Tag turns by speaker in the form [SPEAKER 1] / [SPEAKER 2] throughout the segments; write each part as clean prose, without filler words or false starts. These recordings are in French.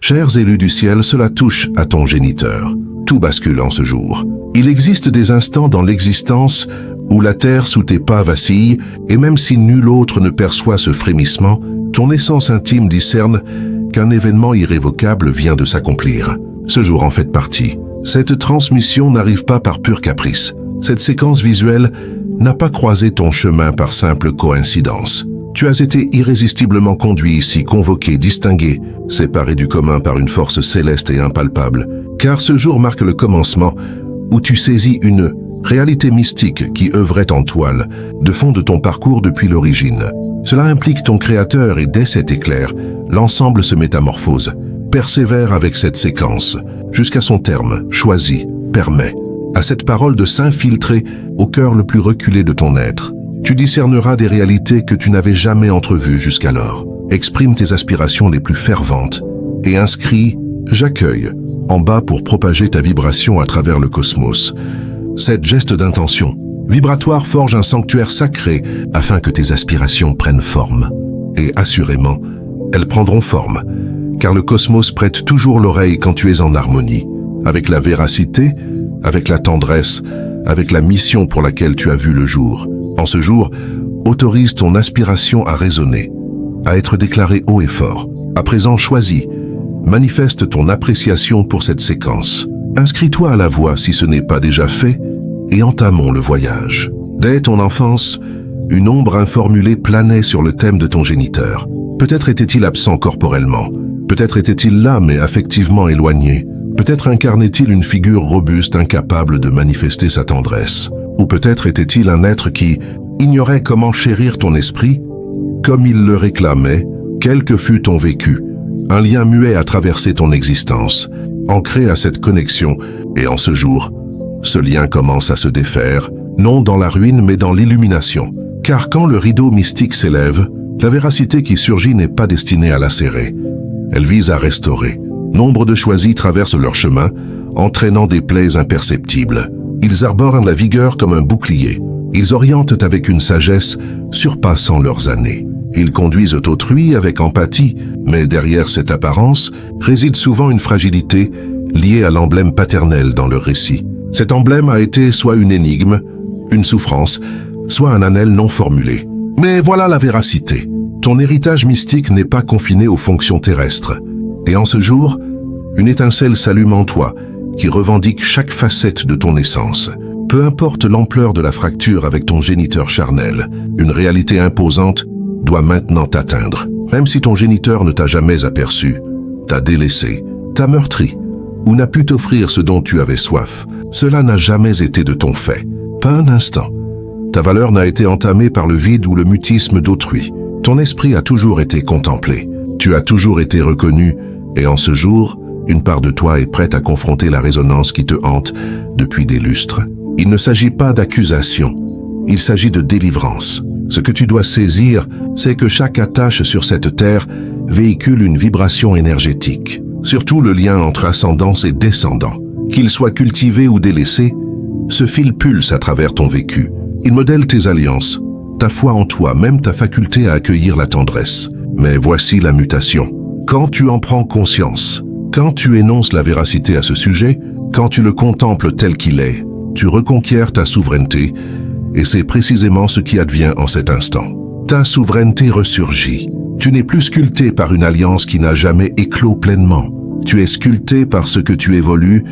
[SPEAKER 1] Chers élus du ciel, cela touche à ton géniteur. Tout bascule en ce jour. Il existe des instants dans l'existence où la terre sous tes pas vacille, et même si nul autre ne perçoit ce frémissement, ton essence intime discerne qu'un événement irrévocable vient de s'accomplir. Ce jour en fait partie. Cette transmission n'arrive pas par pur caprice. Cette séquence visuelle n'a pas croisé ton chemin par simple coïncidence. Tu as été irrésistiblement conduit ici, convoqué, distingué, séparé du commun par une force céleste et impalpable. Car ce jour marque le commencement où tu saisis une réalité mystique qui œuvrait en toile, de fond de ton parcours depuis l'origine. Cela implique ton créateur et dès cet éclair, l'ensemble se métamorphose. Persévère avec cette séquence, jusqu'à son terme, choisi, permet, à cette parole de s'infiltrer au cœur le plus reculé de ton être. Tu discerneras des réalités que tu n'avais jamais entrevues jusqu'alors. Exprime tes aspirations les plus ferventes et inscris « J'accueille » en bas pour propager ta vibration à travers le cosmos. Cette geste d'intention vibratoire forge un sanctuaire sacré afin que tes aspirations prennent forme. Et assurément, elles prendront forme, car le cosmos prête toujours l'oreille quand tu es en harmonie, avec la véracité, avec la tendresse, avec la mission pour laquelle tu as vu le jour. En ce jour, autorise ton aspiration à résonner, à être déclarée haut et fort. À présent choisi, manifeste ton appréciation pour cette séquence. Inscris-toi à la voix si ce n'est pas déjà fait et entamons le voyage. Dès ton enfance, une ombre informulée planait sur le thème de ton géniteur. Peut-être était-il absent corporellement, peut-être était-il là mais affectivement éloigné, peut-être incarnait-il une figure robuste incapable de manifester sa tendresse. Ou peut-être était-il un être qui ignorait comment chérir ton esprit, comme il le réclamait, quel que fût ton vécu. Un lien muet a traversé ton existence, ancré à cette connexion, et en ce jour, ce lien commence à se défaire, non dans la ruine mais dans l'illumination. Car quand le rideau mystique s'élève, la véracité qui surgit n'est pas destinée à lacérer. Elle vise à restaurer. Nombre de choisis traversent leur chemin, entraînant des plaies imperceptibles. Ils arborent la vigueur comme un bouclier. Ils orientent avec une sagesse surpassant leurs années. Ils conduisent autrui avec empathie, mais derrière cette apparence réside souvent une fragilité liée à l'emblème paternel dans leur récit. Cet emblème a été soit une énigme, une souffrance, soit un annel non formulé. Mais voilà la véracité. Ton héritage mystique n'est pas confiné aux fonctions terrestres. Et en ce jour, une étincelle s'allume en toi, qui revendique chaque facette de ton essence. Peu importe l'ampleur de la fracture avec ton géniteur charnel, une réalité imposante doit maintenant t'atteindre. Même si ton géniteur ne t'a jamais aperçu, t'a délaissé, t'a meurtri, ou n'a pu t'offrir ce dont tu avais soif, cela n'a jamais été de ton fait. Pas un instant. Ta valeur n'a été entamée par le vide ou le mutisme d'autrui. Ton esprit a toujours été contemplé. Tu as toujours été reconnu, et en ce jour, une part de toi est prête à confronter la résonance qui te hante depuis des lustres. Il ne s'agit pas d'accusation, il s'agit de délivrance. Ce que tu dois saisir, c'est que chaque attache sur cette terre véhicule une vibration énergétique. Surtout le lien entre ascendance et descendant. Qu'il soit cultivé ou délaissé, ce fil pulse à travers ton vécu. Il modèle tes alliances, ta foi en toi, même ta faculté à accueillir la tendresse. Mais voici la mutation. Quand tu en prends conscience, quand tu énonces la véracité à ce sujet, quand tu le contemples tel qu'il est, tu reconquiers ta souveraineté, et c'est précisément ce qui advient en cet instant. Ta souveraineté ressurgit. Tu n'es plus sculpté par une alliance qui n'a jamais éclos pleinement. Tu es sculpté par ce que tu évolues,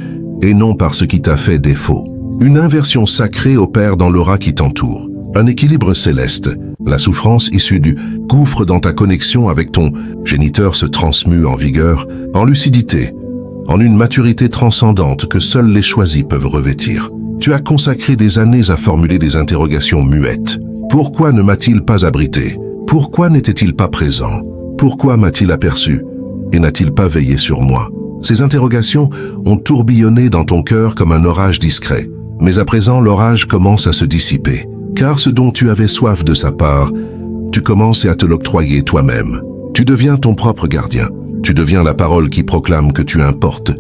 [SPEAKER 1] et non par ce qui t'a fait défaut. Une inversion sacrée opère dans l'aura qui t'entoure. Un équilibre céleste, la souffrance issue du gouffre dans ta connexion avec ton géniteur se transmue en vigueur, en lucidité, en une maturité transcendante que seuls les choisis peuvent revêtir. Tu as consacré des années à formuler des interrogations muettes. Pourquoi ne m'a-t-il pas abrité? Pourquoi n'était-il pas présent? Pourquoi m'a-t-il aperçu? Et n'a-t-il pas veillé sur moi? Ces interrogations ont tourbillonné dans ton cœur comme un orage discret. Mais à présent, l'orage commence à se dissiper. Car ce dont tu avais soif de sa part, tu commences à te l'octroyer toi-même. Tu deviens ton propre gardien. Tu deviens la parole qui proclame que tu importes,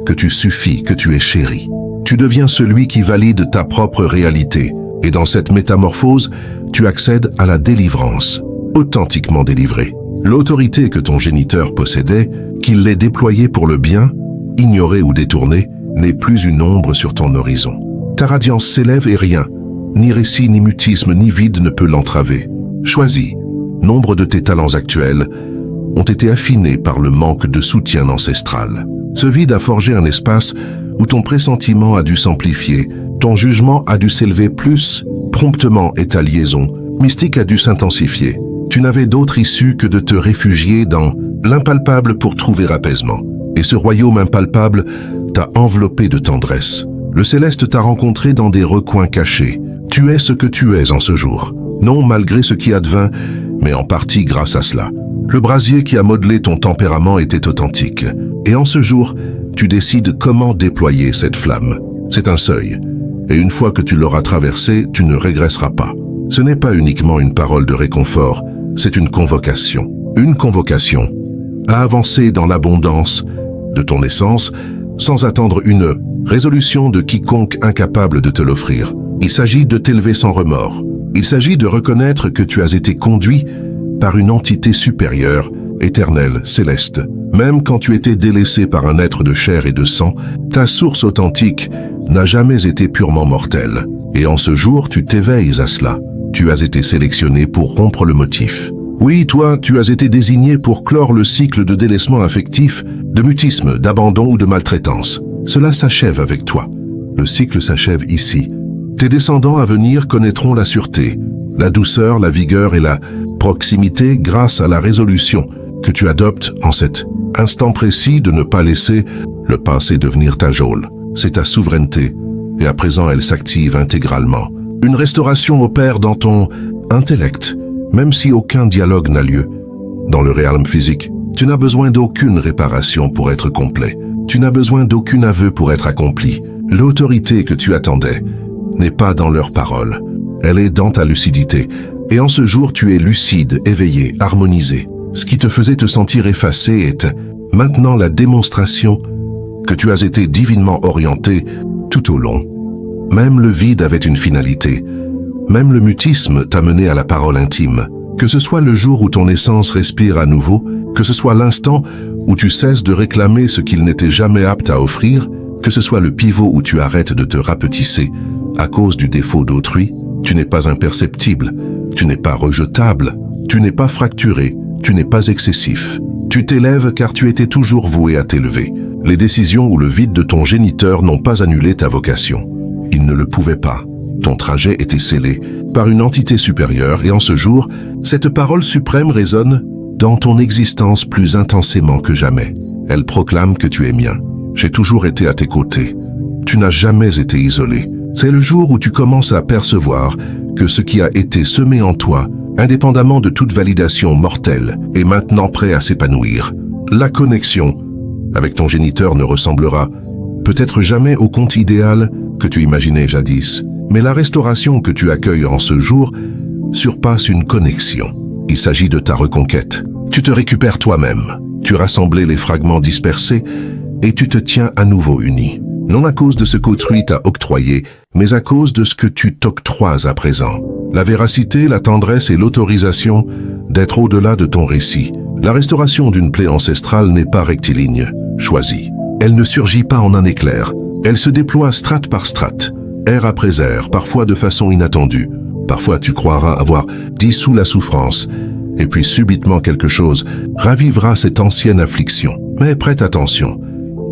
[SPEAKER 1] que tu suffis, que tu es chéri. Tu deviens celui qui valide ta propre réalité. Et dans cette métamorphose, tu accèdes à la délivrance, authentiquement délivré. L'autorité que ton géniteur possédait, qu'il l'ait déployée pour le bien, ignorée ou détournée, n'est plus une ombre sur ton horizon. Ta radiance s'élève et rien, ni récit, ni mutisme, ni vide ne peut l'entraver. Choisis. Nombre de tes talents actuels ont été affinés par le manque de soutien ancestral. Ce vide a forgé un espace où ton pressentiment a dû s'amplifier, ton jugement a dû s'élever plus promptement et ta liaison mystique a dû s'intensifier. Tu n'avais d'autre issue que de te réfugier dans l'impalpable pour trouver apaisement. Et ce royaume impalpable t'a enveloppé de tendresse. Le céleste t'a rencontré dans des recoins cachés. Tu es ce que tu es en ce jour. Non malgré ce qui advint, mais en partie grâce à cela. Le brasier qui a modelé ton tempérament était authentique. Et en ce jour, tu décides comment déployer cette flamme. C'est un seuil. Et une fois que tu l'auras traversé, tu ne régresseras pas. Ce n'est pas uniquement une parole de réconfort, c'est une convocation. Une convocation à avancer dans l'abondance de ton essence sans attendre une résolution de quiconque incapable de te l'offrir. Il s'agit de t'élever sans remords. Il s'agit de reconnaître que tu as été conduit par une entité supérieure, éternelle, céleste. Même quand tu étais délaissé par un être de chair et de sang, ta source authentique n'a jamais été purement mortelle. Et en ce jour, tu t'éveilles à cela. Tu as été sélectionné pour rompre le motif. Oui, toi, tu as été désigné pour clore le cycle de délaissement affectif, de mutisme, d'abandon ou de maltraitance. Cela s'achève avec toi. Le cycle s'achève ici. Tes descendants à venir connaîtront la sûreté, la douceur, la vigueur et la proximité grâce à la résolution que tu adoptes en cet instant précis de ne pas laisser le passé devenir ta geôle. C'est ta souveraineté, et à présent elle s'active intégralement. Une restauration opère dans ton intellect, même si aucun dialogue n'a lieu. Dans le réalisme physique, tu n'as besoin d'aucune réparation pour être complet. Tu n'as besoin d'aucun aveu pour être accompli. L'autorité que tu attendais n'est pas dans leurs paroles. Elle est dans ta lucidité. Et en ce jour, tu es lucide, éveillé, harmonisé. Ce qui te faisait te sentir effacé est maintenant la démonstration que tu as été divinement orienté tout au long. Même le vide avait une finalité. Même le mutisme t'a mené à la parole intime. Que ce soit le jour où ton essence respire à nouveau, que ce soit l'instant où tu cesses de réclamer ce qu'il n'était jamais apte à offrir, que ce soit le pivot où tu arrêtes de te rapetisser à cause du défaut d'autrui, tu n'es pas imperceptible, tu n'es pas rejetable, tu n'es pas fracturé, tu n'es pas excessif. Tu t'élèves car tu étais toujours voué à t'élever. Les décisions ou le vide de ton géniteur n'ont pas annulé ta vocation. Ils ne le pouvaient pas. Ton trajet était scellé par une entité supérieure et en ce jour, cette parole suprême résonne dans ton existence plus intensément que jamais. Elle proclame que tu es mien. J'ai toujours été à tes côtés. Tu n'as jamais été isolé. C'est le jour où tu commences à percevoir que ce qui a été semé en toi, indépendamment de toute validation mortelle, est maintenant prêt à s'épanouir. La connexion avec ton géniteur ne ressemblera peut-être jamais au conte idéal que tu imaginais jadis, mais la restauration que tu accueilles en ce jour surpasse une connexion. Il s'agit de ta reconquête. Tu te récupères toi-même, tu rassembles les fragments dispersés et tu te tiens à nouveau uni. Non à cause de ce qu'autrui t'a octroyé, mais à cause de ce que tu t'octroies à présent. La véracité, la tendresse et l'autorisation d'être au-delà de ton récit. La restauration d'une plaie ancestrale n'est pas rectiligne, choisie. Elle ne surgit pas en un éclair. Elle se déploie strate par strate, ère après ère, parfois de façon inattendue. Parfois tu croiras avoir dissous la souffrance, et puis subitement quelque chose ravivera cette ancienne affliction. Mais prête attention,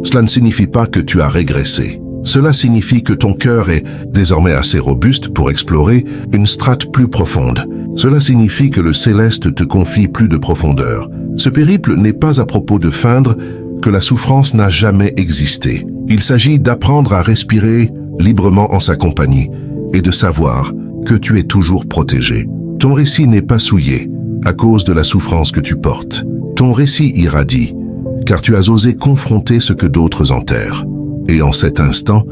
[SPEAKER 1] cela ne signifie pas que tu as régressé. Cela signifie que ton cœur est désormais assez robuste pour explorer une strate plus profonde. Cela signifie que le céleste te confie plus de profondeur. Ce périple n'est pas à propos de feindre que la souffrance n'a jamais existé. Il s'agit d'apprendre à respirer librement en sa compagnie et de savoir que tu es toujours protégé. Ton récit n'est pas souillé à cause de la souffrance que tu portes. Ton récit irradie, car tu as osé confronter ce que d'autres enterrent. Et en cet instant,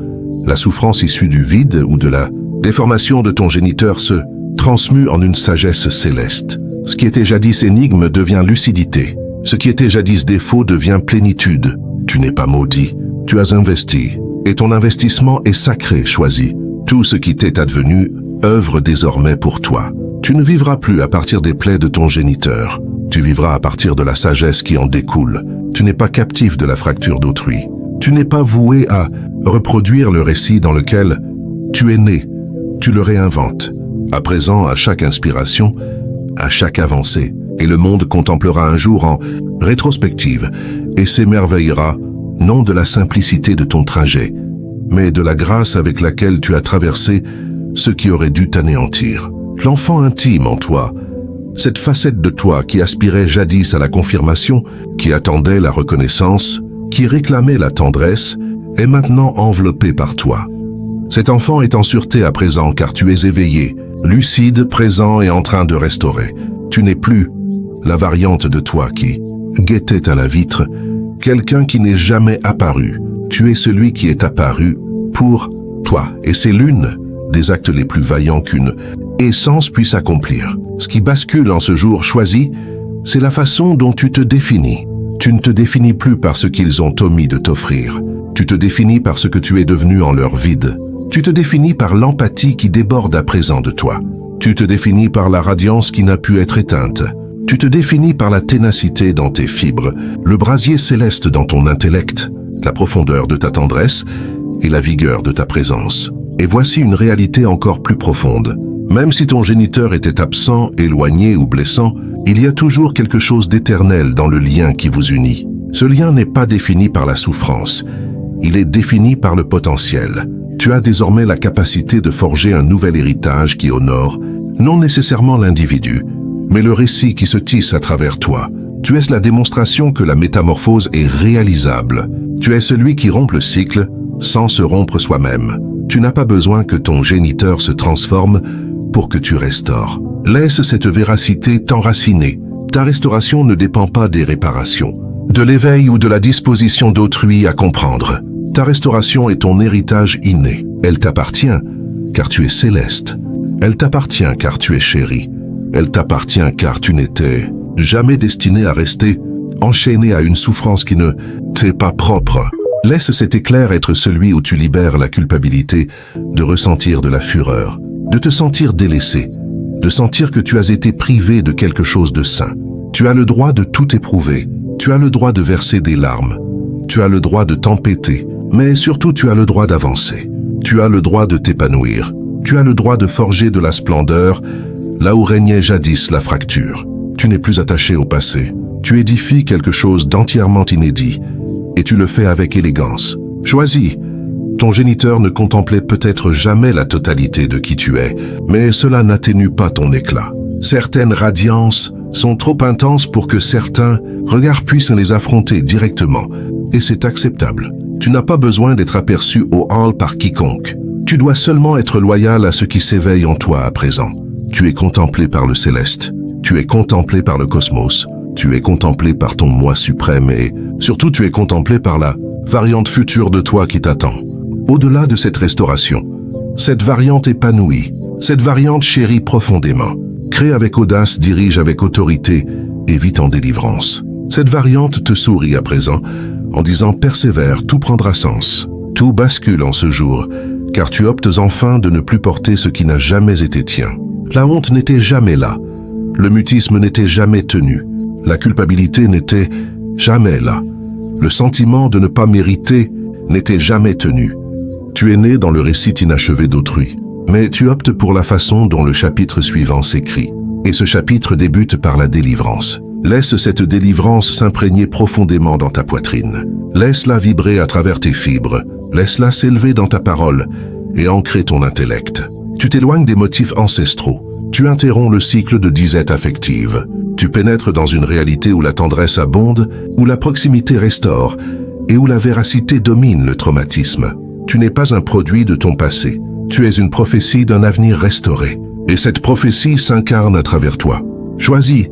[SPEAKER 1] la souffrance issue du vide ou de la déformation de ton géniteur se transmue en une sagesse céleste. Ce qui était jadis énigme devient lucidité. Ce qui était jadis défaut devient plénitude. Tu n'es pas maudit, tu as investi. Et ton investissement est sacré, choisi. Tout ce qui t'est advenu œuvre désormais pour toi. Tu ne vivras plus à partir des plaies de ton géniteur. Tu vivras à partir de la sagesse qui en découle. Tu n'es pas captif de la fracture d'autrui. Tu n'es pas voué à reproduire le récit dans lequel tu es né. Tu le réinventes. À présent, à chaque inspiration, à chaque avancée. Et le monde contemplera un jour en rétrospective et s'émerveillera, non de la simplicité de ton trajet, mais de la grâce avec laquelle tu as traversé ce qui aurait dû t'anéantir. L'enfant intime en toi, cette facette de toi qui aspirait jadis à la confirmation, qui attendait la reconnaissance, qui réclamait la tendresse, est maintenant enveloppée par toi. Cet enfant est en sûreté à présent car tu es éveillé, lucide, présent et en train de restaurer. Tu n'es plus la variante de toi qui guettait à la vitre, quelqu'un qui n'est jamais apparu. Tu es celui qui est apparu pour toi. Et c'est l'une des actes les plus vaillants qu'une essence puisse accomplir. Ce qui bascule en ce jour choisi, c'est la façon dont tu te définis. Tu ne te définis plus par ce qu'ils ont omis de t'offrir. Tu te définis par ce que tu es devenu en leur vide. Tu te définis par l'empathie qui déborde à présent de toi. Tu te définis par la radiance qui n'a pu être éteinte. Tu te définis par la ténacité dans tes fibres, le brasier céleste dans ton intellect, la profondeur de ta tendresse et la vigueur de ta présence. Et voici une réalité encore plus profonde. Même si ton géniteur était absent, éloigné ou blessant, il y a toujours quelque chose d'éternel dans le lien qui vous unit. Ce lien n'est pas défini par la souffrance, il est défini par le potentiel. Tu as désormais la capacité de forger un nouvel héritage qui honore, non nécessairement l'individu, mais le récit qui se tisse à travers toi. Tu es la démonstration que la métamorphose est réalisable. Tu es celui qui rompt le cycle sans se rompre soi-même. Tu n'as pas besoin que ton géniteur se transforme pour que tu restaures. Laisse cette véracité t'enraciner. Ta restauration ne dépend pas des réparations, de l'éveil ou de la disposition d'autrui à comprendre. Ta restauration est ton héritage inné. Elle t'appartient car tu es céleste. Elle t'appartient car tu es chéri. Elle t'appartient car tu n'étais jamais destiné à rester enchaîné à une souffrance qui ne t'est pas propre. Laisse cet éclair être celui où tu libères la culpabilité de ressentir de la fureur, de te sentir délaissé, de sentir que tu as été privé de quelque chose de sain. Tu as le droit de tout éprouver. Tu as le droit de verser des larmes. Tu as le droit de t'empêter. Mais surtout, tu as le droit d'avancer. Tu as le droit de t'épanouir. Tu as le droit de forger de la splendeur là où régnait jadis la fracture. Tu n'es plus attaché au passé. Tu édifies quelque chose d'entièrement inédit et tu le fais avec élégance. Choisis. Ton géniteur ne contemplait peut-être jamais la totalité de qui tu es, mais cela n'atténue pas ton éclat. Certaines radiances sont trop intenses pour que certains regards puissent les affronter directement, et c'est acceptable. Tu n'as pas besoin d'être aperçu au hall par quiconque. Tu dois seulement être loyal à ce qui s'éveille en toi à présent. Tu es contemplé par le céleste. Tu es contemplé par le cosmos. Tu es contemplé par ton moi suprême et surtout tu es contemplé par la variante future de toi qui t'attend. Au-delà de cette restauration, cette variante épanouie, cette variante chérie profondément, crée avec audace, dirige avec autorité et vit en délivrance. Cette variante te sourit à présent en disant « Persévère, tout prendra sens ». Tout bascule en ce jour, car tu optes enfin de ne plus porter ce qui n'a jamais été tien. La honte n'était jamais là. Le mutisme n'était jamais tenu. La culpabilité n'était jamais là. Le sentiment de ne pas mériter n'était jamais tenu. Tu es né dans le récit inachevé d'autrui, mais tu optes pour la façon dont le chapitre suivant s'écrit. Et ce chapitre débute par la délivrance. Laisse cette délivrance s'imprégner profondément dans ta poitrine. Laisse-la vibrer à travers tes fibres. Laisse-la s'élever dans ta parole et ancrer ton intellect. Tu t'éloignes des motifs ancestraux. Tu interromps le cycle de disette affective. Tu pénètres dans une réalité où la tendresse abonde, où la proximité restaure et où la véracité domine le traumatisme. Tu n'es pas un produit de ton passé. Tu es une prophétie d'un avenir restauré. Et cette prophétie s'incarne à travers toi. Choisis.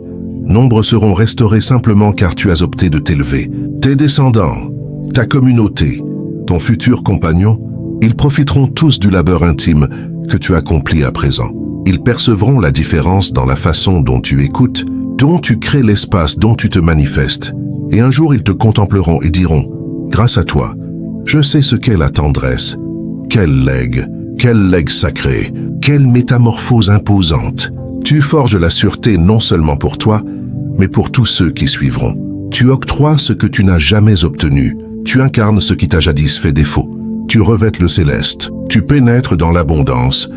[SPEAKER 1] Nombre seront restaurés simplement car tu as opté de t'élever. Tes descendants, ta communauté, ton futur compagnon, ils profiteront tous du labeur intime que tu accomplis à présent. Ils percevront la différence dans la façon dont tu écoutes, dont tu crées l'espace, dont tu te manifestes. Et un jour, ils te contempleront et diront, « Grâce à toi, je sais ce qu'est la tendresse. Quel legs sacré, quelle métamorphose imposante. Tu forges la sûreté non seulement pour toi, mais pour tous ceux qui suivront. Tu octroies ce que tu n'as jamais obtenu. Tu incarnes ce qui t'a jadis fait défaut. Tu revêtes le céleste. Tu pénètres dans l'abondance,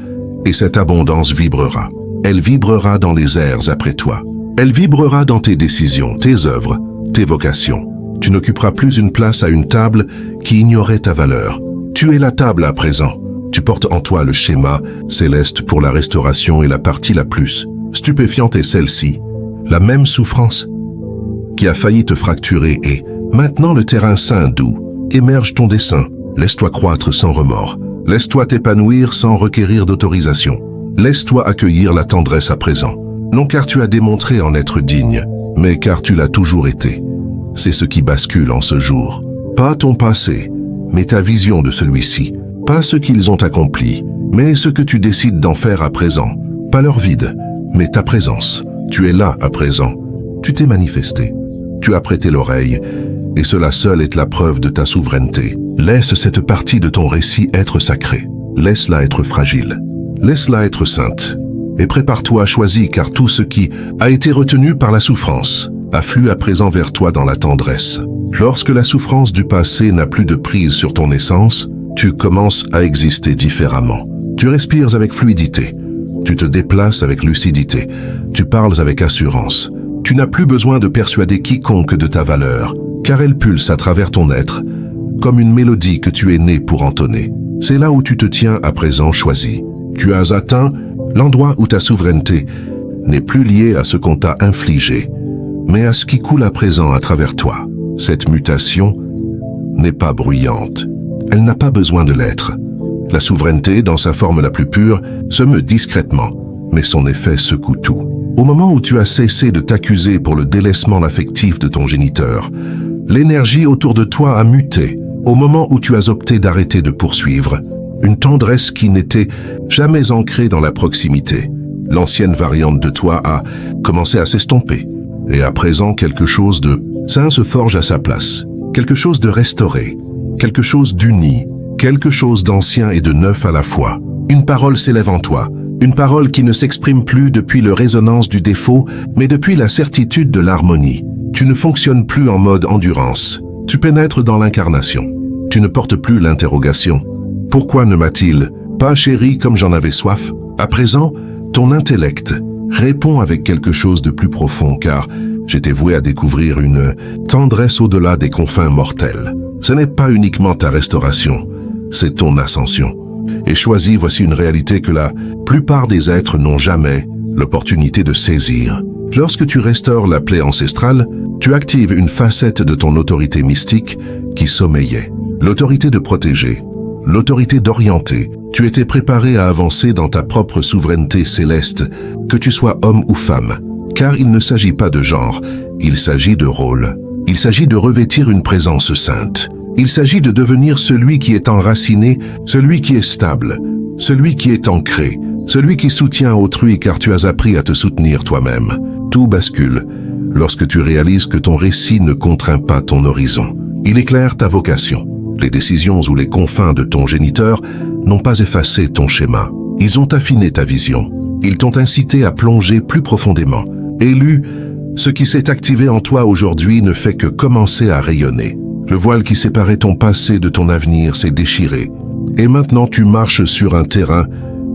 [SPEAKER 1] et cette abondance vibrera. Elle vibrera dans les airs après toi. Elle vibrera dans tes décisions, tes œuvres, tes vocations. Tu n'occuperas plus une place à une table qui ignorait ta valeur. Tu es la table à présent. Tu portes en toi le schéma céleste pour la restauration, et la partie la plus stupéfiante est celle-ci, la même souffrance qui a failli te fracturer, et maintenant le terrain sain d'où émerge ton dessein. Laisse-toi croître sans remords. Laisse-toi t'épanouir sans requérir d'autorisation. Laisse-toi accueillir la tendresse à présent. Non car tu as démontré en être digne, mais car tu l'as toujours été. C'est ce qui bascule en ce jour. Pas ton passé, mais ta vision de celui-ci. Pas ce qu'ils ont accompli, mais ce que tu décides d'en faire à présent. Pas leur vide, mais ta présence. Tu es là à présent. Tu t'es manifesté. Tu as prêté l'oreille, et cela seul est la preuve de ta souveraineté. Laisse cette partie de ton récit être sacrée. Laisse-la être fragile. Laisse-la être sainte. Et prépare-toi, choisis, car tout ce qui a été retenu par la souffrance afflue à présent vers toi dans la tendresse. Lorsque la souffrance du passé n'a plus de prise sur ton essence, tu commences à exister différemment. Tu respires avec fluidité. Tu te déplaces avec lucidité. Tu parles avec assurance. Tu n'as plus besoin de persuader quiconque de ta valeur, car elle pulse à travers ton être, comme une mélodie que tu es né pour entonner. C'est là où tu te tiens à présent choisi. Tu as atteint l'endroit où ta souveraineté n'est plus liée à ce qu'on t'a infligé, mais à ce qui coule à présent à travers toi. Cette mutation n'est pas bruyante. Elle n'a pas besoin de l'être. La souveraineté, dans sa forme la plus pure, se meut discrètement, mais son effet secoue tout. Au moment où tu as cessé de t'accuser pour le délaissement affectif de ton géniteur, l'énergie autour de toi a muté. Au moment où tu as opté d'arrêter de poursuivre, une tendresse qui n'était jamais ancrée dans la proximité. L'ancienne variante de toi a commencé à s'estomper, et à présent quelque chose de sain se forge à sa place, quelque chose de restauré, quelque chose d'uni, quelque chose d'ancien et de neuf à la fois. Une parole s'élève en toi, une parole qui ne s'exprime plus depuis la résonance du défaut, mais depuis la certitude de l'harmonie. Tu ne fonctionnes plus en mode endurance, tu pénètres dans l'incarnation. Tu ne portes plus l'interrogation. Pourquoi ne m'a-t-il pas chéri comme j'en avais soif? À présent, ton intellect répond avec quelque chose de plus profond, car j'étais voué à découvrir une tendresse au-delà des confins mortels. Ce n'est pas uniquement ta restauration, c'est ton ascension. Et choisis, voici une réalité que la plupart des êtres n'ont jamais l'opportunité de saisir. Lorsque tu restaures la plaie ancestrale, tu actives une facette de ton autorité mystique qui sommeillait. L'autorité de protéger, l'autorité d'orienter. Tu étais préparé à avancer dans ta propre souveraineté céleste, que tu sois homme ou femme. Car il ne s'agit pas de genre, il s'agit de rôle. Il s'agit de revêtir une présence sainte. Il s'agit de devenir celui qui est enraciné, celui qui est stable, celui qui est ancré, celui qui soutient autrui car tu as appris à te soutenir toi-même. Tout bascule lorsque tu réalises que ton récit ne contraint pas ton horizon. Il éclaire ta vocation. Les décisions ou les confins de ton géniteur n'ont pas effacé ton schéma. Ils ont affiné ta vision. Ils t'ont incité à plonger plus profondément. Élu, ce qui s'est activé en toi aujourd'hui ne fait que commencer à rayonner. Le voile qui séparait ton passé de ton avenir s'est déchiré. Et maintenant tu marches sur un terrain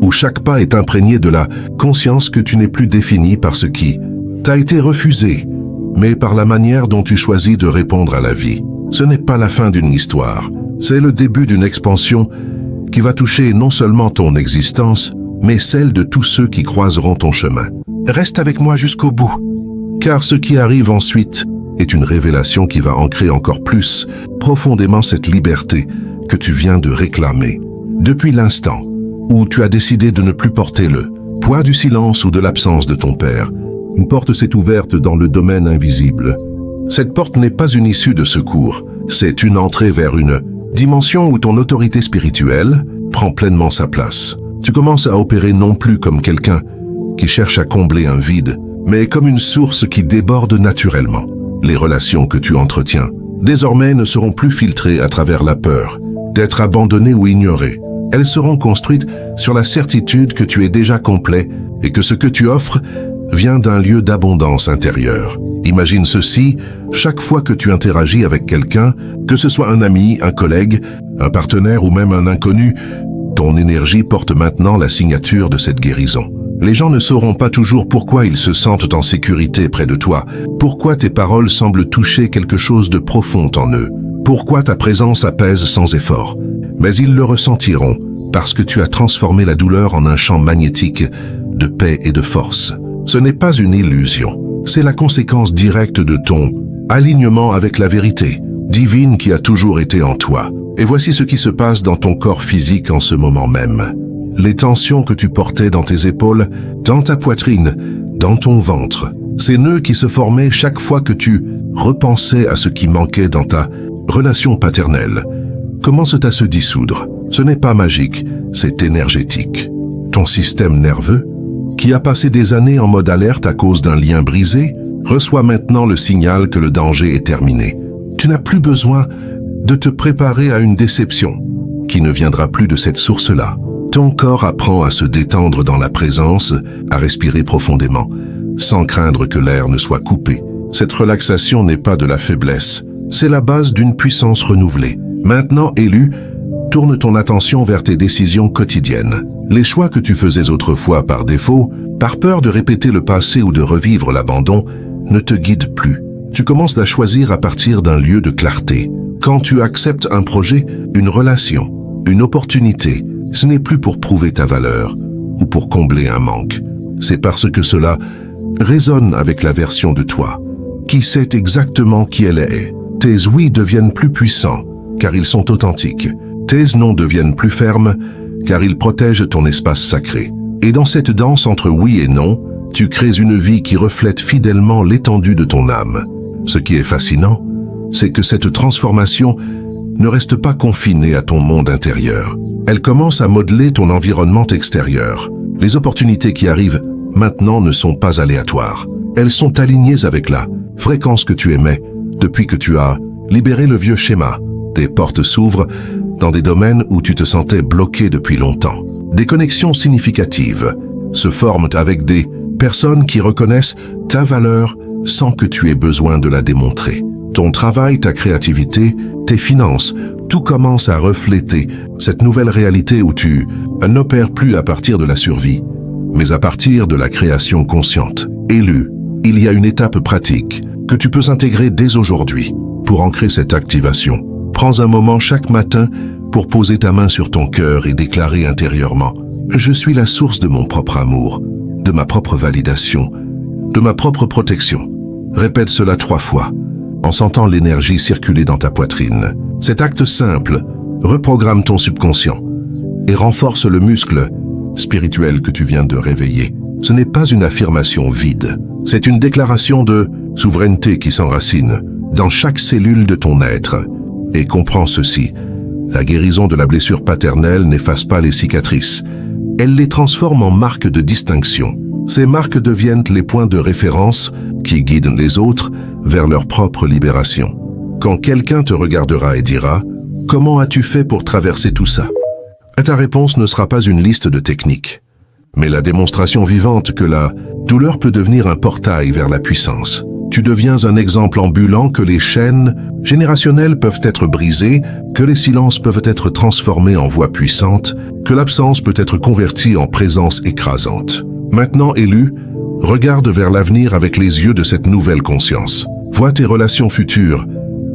[SPEAKER 1] où chaque pas est imprégné de la conscience que tu n'es plus défini par ce qui t'a été refusé, mais par la manière dont tu choisis de répondre à la vie. Ce n'est pas la fin d'une histoire, c'est le début d'une expansion qui va toucher non seulement ton existence, mais celle de tous ceux qui croiseront ton chemin. Reste avec moi jusqu'au bout, car ce qui arrive ensuite est une révélation qui va ancrer encore plus profondément cette liberté que tu viens de réclamer. Depuis l'instant où tu as décidé de ne plus porter le poids du silence ou de l'absence de ton père, une porte s'est ouverte dans le domaine invisible. Cette porte n'est pas une issue de secours, c'est une entrée vers une dimension où ton autorité spirituelle prend pleinement sa place. Tu commences à opérer non plus comme quelqu'un qui cherche à combler un vide, mais comme une source qui déborde naturellement. Les relations que tu entretiens, désormais, ne seront plus filtrées à travers la peur d'être abandonné ou ignoré. Elles seront construites sur la certitude que tu es déjà complet et que ce que tu offres vient d'un lieu d'abondance intérieure. Imagine ceci, chaque fois que tu interagis avec quelqu'un, que ce soit un ami, un collègue, un partenaire ou même un inconnu, ton énergie porte maintenant la signature de cette guérison. Les gens ne sauront pas toujours pourquoi ils se sentent en sécurité près de toi, pourquoi tes paroles semblent toucher quelque chose de profond en eux, pourquoi ta présence apaise sans effort. Mais ils le ressentiront, parce que tu as transformé la douleur en un champ magnétique de paix et de force. Ce n'est pas une illusion, c'est la conséquence directe de ton alignement avec la vérité divine qui a toujours été en toi. Et voici ce qui se passe dans ton corps physique en ce moment même. Les tensions que tu portais dans tes épaules, dans ta poitrine, dans ton ventre, ces nœuds qui se formaient chaque fois que tu repensais à ce qui manquait dans ta relation paternelle, commencent à se dissoudre. Ce n'est pas magique, c'est énergétique. Ton système nerveux, qui a passé des années en mode alerte à cause d'un lien brisé, reçoit maintenant le signal que le danger est terminé. Tu n'as plus besoin de te préparer à une déception, qui ne viendra plus de cette source-là. Ton corps apprend à se détendre dans la présence, à respirer profondément, sans craindre que l'air ne soit coupé. Cette relaxation n'est pas de la faiblesse, c'est la base d'une puissance renouvelée. Maintenant, élu, tourne ton attention vers tes décisions quotidiennes. Les choix que tu faisais autrefois par défaut, par peur de répéter le passé ou de revivre l'abandon, ne te guident plus. Tu commences à choisir à partir d'un lieu de clarté. Quand tu acceptes un projet, une relation, une opportunité, ce n'est plus pour prouver ta valeur ou pour combler un manque. C'est parce que cela résonne avec la version de toi, qui sait exactement qui elle est. Tes oui deviennent plus puissants, car ils sont authentiques. Tes non deviennent plus fermes, car ils protègent ton espace sacré. Et dans cette danse entre oui et non, tu crées une vie qui reflète fidèlement l'étendue de ton âme. Ce qui est fascinant, c'est que cette transformation ne reste pas confinée à ton monde intérieur. Elle commence à modeler ton environnement extérieur. Les opportunités qui arrivent maintenant ne sont pas aléatoires. Elles sont alignées avec la fréquence que tu aimais depuis que tu as libéré le vieux schéma. Des portes s'ouvrent dans des domaines où tu te sentais bloqué depuis longtemps. Des connexions significatives se forment avec des personnes qui reconnaissent ta valeur sans que tu aies besoin de la démontrer. Ton travail, ta créativité, tes finances, tout commence à refléter cette nouvelle réalité où tu n'opères plus à partir de la survie, mais à partir de la création consciente. Élu, il y a une étape pratique que tu peux intégrer dès aujourd'hui. Pour ancrer cette activation, prends un moment chaque matin pour poser ta main sur ton cœur et déclarer intérieurement « Je suis la source de mon propre amour, de ma propre validation, de ma propre protection ». Répète cela 3 fois, en sentant l'énergie circuler dans ta poitrine. Cet acte simple reprogramme ton subconscient et renforce le muscle spirituel que tu viens de réveiller. Ce n'est pas une affirmation vide, c'est une déclaration de souveraineté qui s'enracine dans chaque cellule de ton être. Et comprends ceci, la guérison de la blessure paternelle n'efface pas les cicatrices, elle les transforme en marques de distinction. Ces marques deviennent les points de référence qui guident les autres vers leur propre libération. Quand quelqu'un te regardera et dira « Comment as-tu fait pour traverser tout ça ?» Ta réponse ne sera pas une liste de techniques, mais la démonstration vivante que la douleur peut devenir un portail vers la puissance. Tu deviens un exemple ambulant que les chaînes générationnelles peuvent être brisées, que les silences peuvent être transformés en voix puissantes, que l'absence peut être convertie en présence écrasante. Maintenant, élu, regarde vers l'avenir avec les yeux de cette nouvelle conscience. Vois tes relations futures,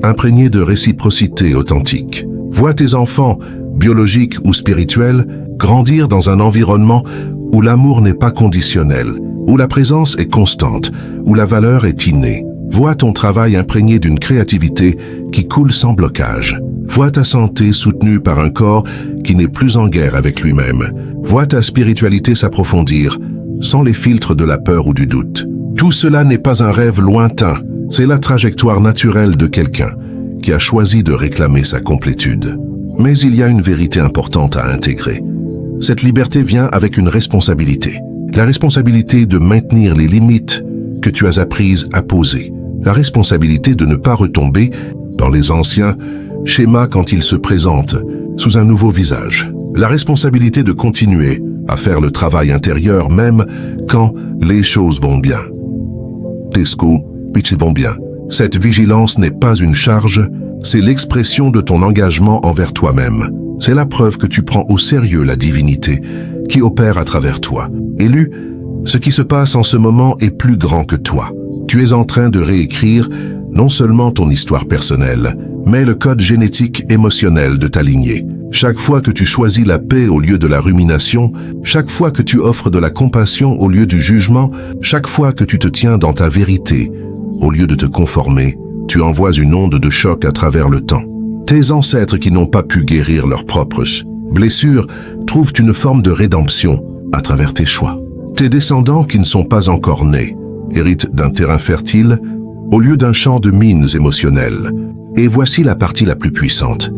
[SPEAKER 1] imprégnées de réciprocité authentique. Vois tes enfants, biologiques ou spirituels, grandir dans un environnement où l'amour n'est pas conditionnel, où la présence est constante, où la valeur est innée. Vois ton travail imprégné d'une créativité qui coule sans blocage. Vois ta santé soutenue par un corps qui n'est plus en guerre avec lui-même. Vois ta spiritualité s'approfondir, sans les filtres de la peur ou du doute. Tout cela n'est pas un rêve lointain, c'est la trajectoire naturelle de quelqu'un qui a choisi de réclamer sa complétude. Mais il y a une vérité importante à intégrer. Cette liberté vient avec une responsabilité. La responsabilité de maintenir les limites que tu as apprises à poser. La responsabilité de ne pas retomber dans les anciens schémas quand ils se présentent sous un nouveau visage. La responsabilité de continuer à faire le travail intérieur même quand les choses vont bien. Tes coups, pitch vont bien. Cette vigilance n'est pas une charge, c'est l'expression de ton engagement envers toi-même. C'est la preuve que tu prends au sérieux la divinité qui opère à travers toi. Élu, ce qui se passe en ce moment est plus grand que toi. Tu es en train de réécrire non seulement ton histoire personnelle, mais le code génétique émotionnel de ta lignée. Chaque fois que tu choisis la paix au lieu de la rumination, chaque fois que tu offres de la compassion au lieu du jugement, chaque fois que tu te tiens dans ta vérité, au lieu de te conformer, tu envoies une onde de choc à travers le temps. Tes ancêtres qui n'ont pas pu guérir leurs propres blessures trouvent une forme de rédemption à travers tes choix. Tes descendants qui ne sont pas encore nés héritent d'un terrain fertile au lieu d'un champ de mines émotionnelles. Et voici la partie la plus puissante.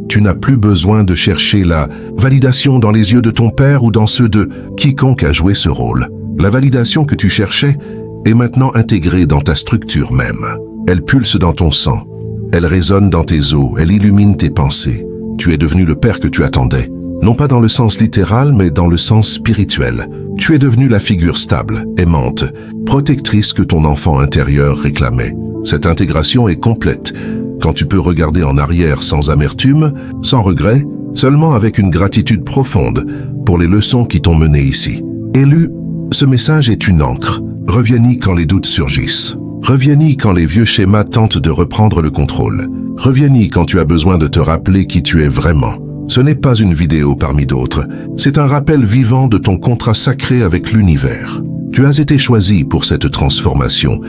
[SPEAKER 1] Tu n'as plus besoin de chercher la validation dans les yeux de ton père ou dans ceux de quiconque a joué ce rôle. La validation que tu cherchais est maintenant intégrée dans ta structure même. Elle pulse dans ton sang, elle résonne dans tes os, elle illumine tes pensées. Tu es devenu le père que tu attendais. Non pas dans le sens littéral, mais dans le sens spirituel. Tu es devenu la figure stable, aimante, protectrice que ton enfant intérieur réclamait. Cette intégration est complète quand tu peux regarder en arrière sans amertume, sans regret, seulement avec une gratitude profonde pour les leçons qui t'ont mené ici. Élu, ce message est une encre. Reviens-y quand les doutes surgissent. Reviens-y quand les vieux schémas tentent de reprendre le contrôle. Reviens-y quand tu as besoin de te rappeler qui tu es vraiment. Ce n'est pas une vidéo parmi d'autres, c'est un rappel vivant de ton contrat sacré avec l'univers. Tu as été choisi pour cette transformation,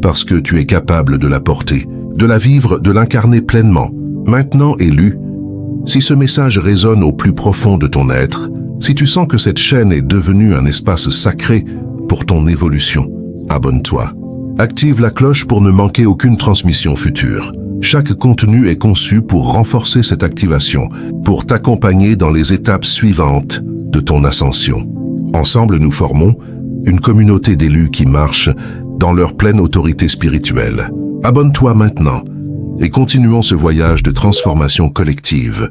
[SPEAKER 1] parce que tu es capable de la porter, de la vivre, de l'incarner pleinement. Maintenant, élu, si ce message résonne au plus profond de ton être, si tu sens que cette chaîne est devenue un espace sacré pour ton évolution, abonne-toi. Active la cloche pour ne manquer aucune transmission future. Chaque contenu est conçu pour renforcer cette activation, pour t'accompagner dans les étapes suivantes de ton ascension. Ensemble, nous formons une communauté d'élus qui marchent dans leur pleine autorité spirituelle. Abonne-toi maintenant et continuons ce voyage de transformation collective.